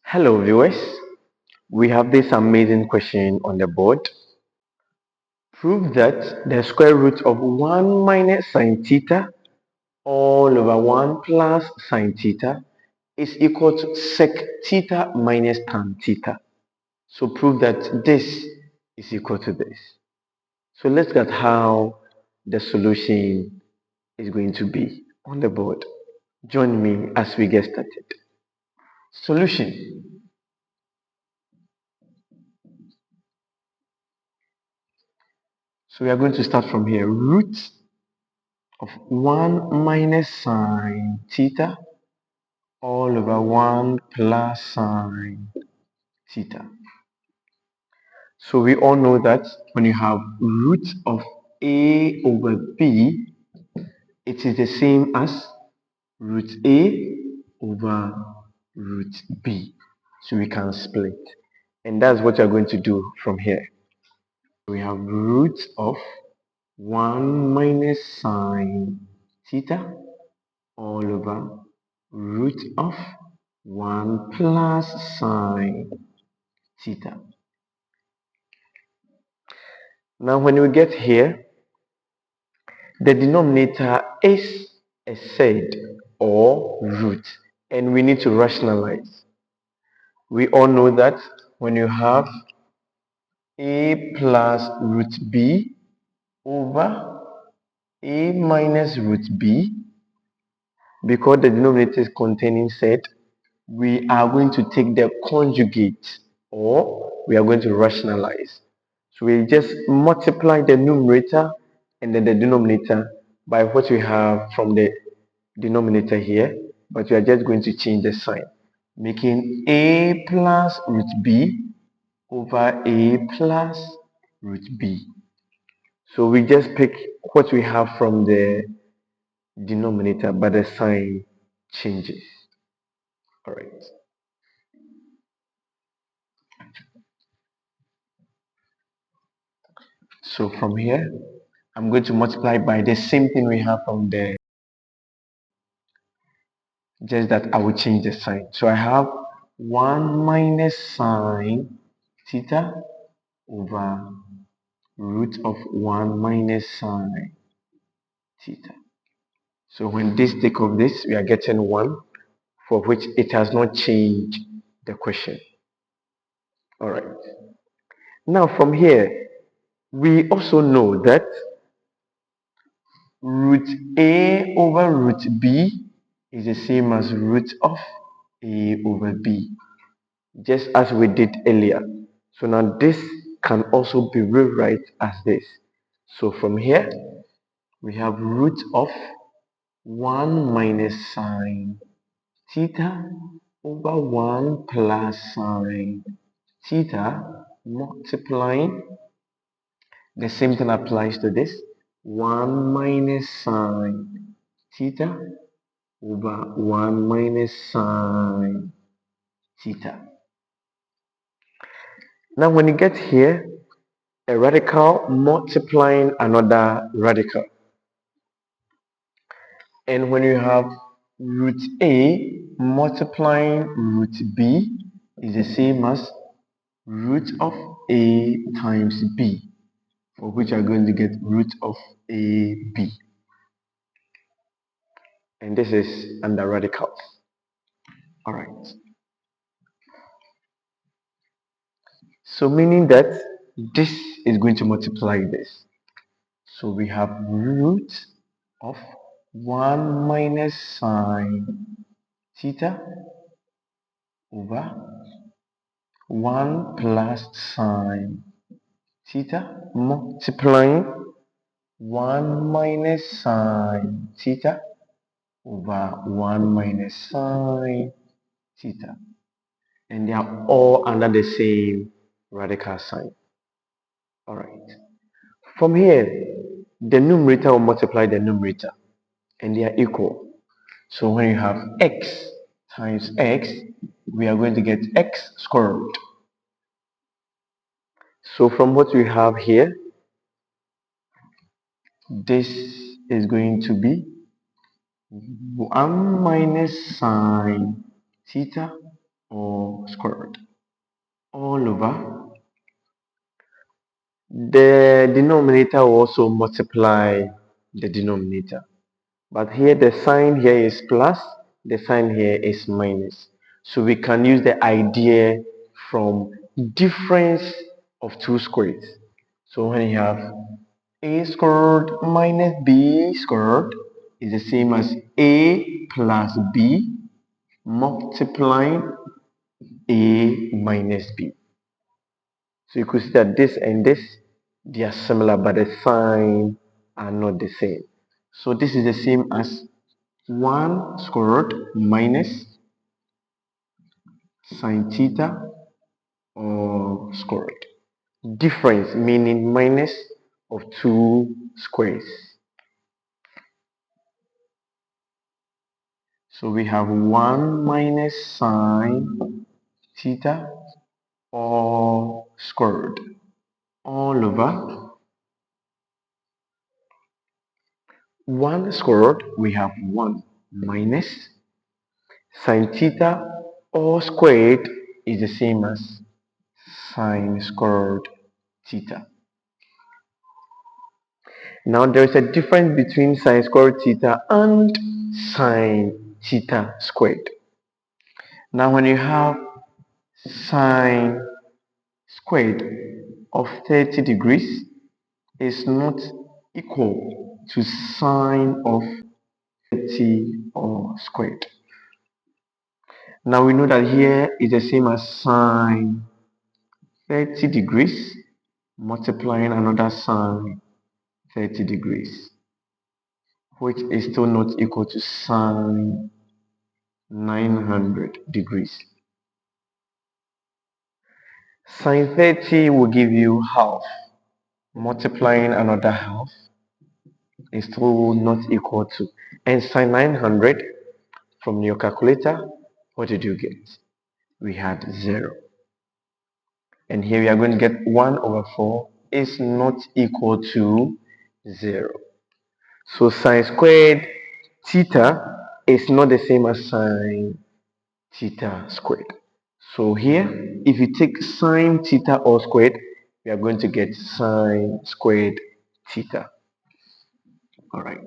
Hello viewers, we have this amazing question on the board. Prove that the square root of 1 minus sine theta all over 1 plus sine theta is equal to sec theta minus tan theta. So prove that this is equal to this. So let's get how the solution is going to be on the board. Join me as we get started. Solution. So we are going to start from here. Root of 1 minus sine theta all over 1 plus sine theta. So we all know that when you have root of a over b, it is the same as root a over root b. So we can split. And that's what you're going to do from here. We have root of 1 minus sine theta all over root of 1 plus sine theta. Now when we get here, the denominator is a third or root, and we need to rationalize. We all know that when you have a plus root b over a minus root b, because the denominator is containing third, we are going to take the conjugate, or we are going to rationalize. So we just multiply the numerator and then the denominator by what we have from the denominator here, but we are just going to change the sign, making a plus root b over a plus root b. So we just pick what we have from the denominator, but the sign changes. All right. So from here, I'm going to multiply by the same thing we have from there, just that I will change the sign. So I have 1 minus sine theta over root of 1 minus sine theta. So when this take off this, we are getting 1, for which it has not changed the question. All right. Now from here, we also know that root a over root b is the same as root of a over b, just as we did earlier. So now this can also be rewrite as this. So from here, we have root of 1 minus sine theta over 1 plus sine theta multiplying. The same thing applies to this. 1 minus sine theta over 1 minus sine theta. Now when you get here, a radical multiplying another radical. And when you have root a multiplying root b is the same as root of a times b, for which are going to get root of ab. And this is under radicals. All right. So meaning that this is going to multiply this. So we have root of 1 minus sine theta over 1 plus sine theta multiplying 1 minus sine theta over 1 minus sine theta. And they are all under the same radical sign. All right. From here, the numerator will multiply the numerator, and they are equal. So when you have x times x, we are going to get x squared. So from what we have here, this is going to be 1 minus sine theta or squared all over. The denominator will also multiply the denominator. But here the sign here is plus, the sign here is minus. So we can use the idea from difference of two squares. So when you have a squared minus b squared is the same as a plus b multiplying a minus b. So you could see that this and this, they are similar, but the sign are not the same. So this is the same as 1 squared minus sine theta or squared. Difference meaning minus of two squares. So we have 1 minus sine theta or squared all over 1 squared. We have 1 minus sine theta all squared is the same as sine squared theta. Now there is a difference between sine squared theta and sine theta squared. Now when you have sine squared of 30 degrees is not equal to sine of 30 or squared. Now we know that here is the same as sine 30 degrees multiplying another sine 30 degrees, which is still not equal to sine 900 degrees. Sine 30 will give you half. Multiplying another half is still not equal to. And sine 900 from your calculator, what did you get? We had 0. And here we are going to get 1 over 4 is not equal to 0. So sine squared theta is not the same as sine theta squared. So here, if you take sine theta all squared, we are going to get sine squared theta. All right.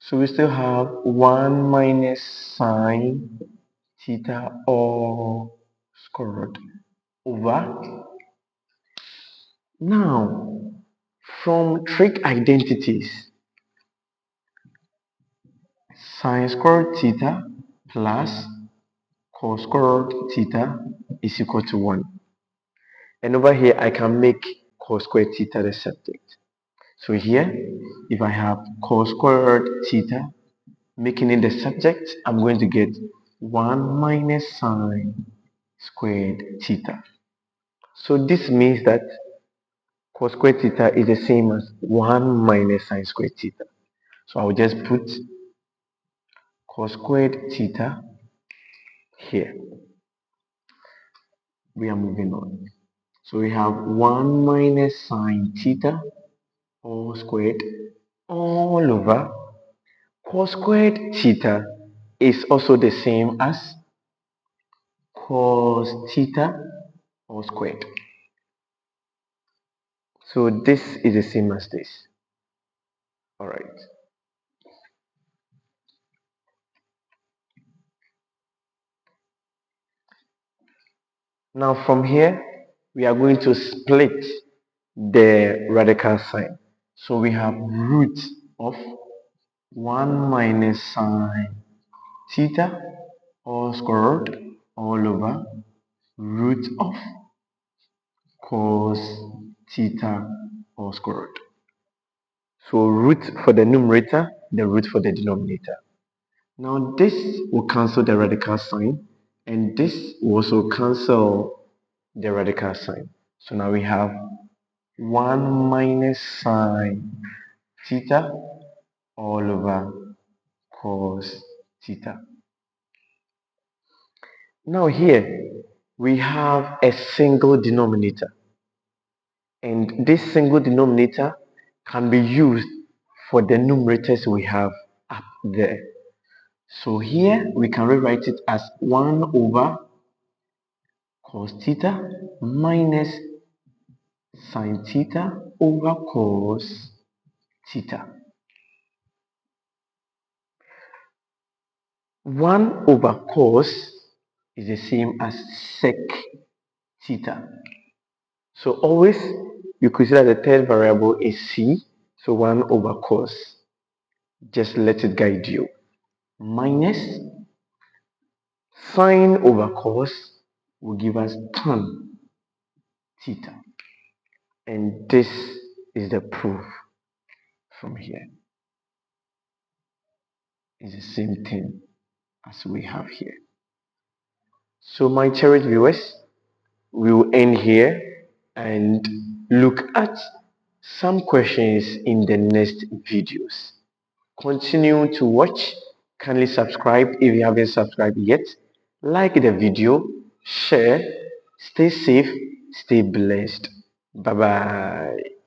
So we still have 1 minus sine theta all squared over. Now, from trig identities, sine squared theta plus cos squared theta is equal to 1. And over here, I can make cos squared theta the subject. So here, if I have cos squared theta, making it the subject, I'm going to get 1 minus sine squared theta. So this means that cos squared theta is the same as 1 minus sine squared theta. So I'll just put cos squared theta here. We are moving on. So we have 1 minus sine theta all squared all over cos squared theta is also the same as cos theta all squared. So this is the same as this. All right. Now from here, we are going to split the radical sign. So we have root of 1 minus sine theta all squared all over root of cos theta all squared. So root for the numerator, the root for the denominator. Now this will cancel the radical sign, and this will also cancel the radical sign. So now we have 1 minus sine theta all over cos theta. Now here we have a single denominator, and this single denominator can be used for the numerators we have up there. So here we can rewrite it as 1 over cos theta minus sin theta over cos theta. 1 over cos is the same as sec theta. So always you consider the third variable is c, so 1 over cos. Just let it guide you. Minus sine over cos will give us tan theta. And this is the proof from here. It's the same thing as we have here. So my cherished viewers, we will end here and look at some questions in the next videos. Continue to watch. Kindly subscribe if you haven't subscribed yet. Like the video, share, stay safe, stay blessed. Bye bye.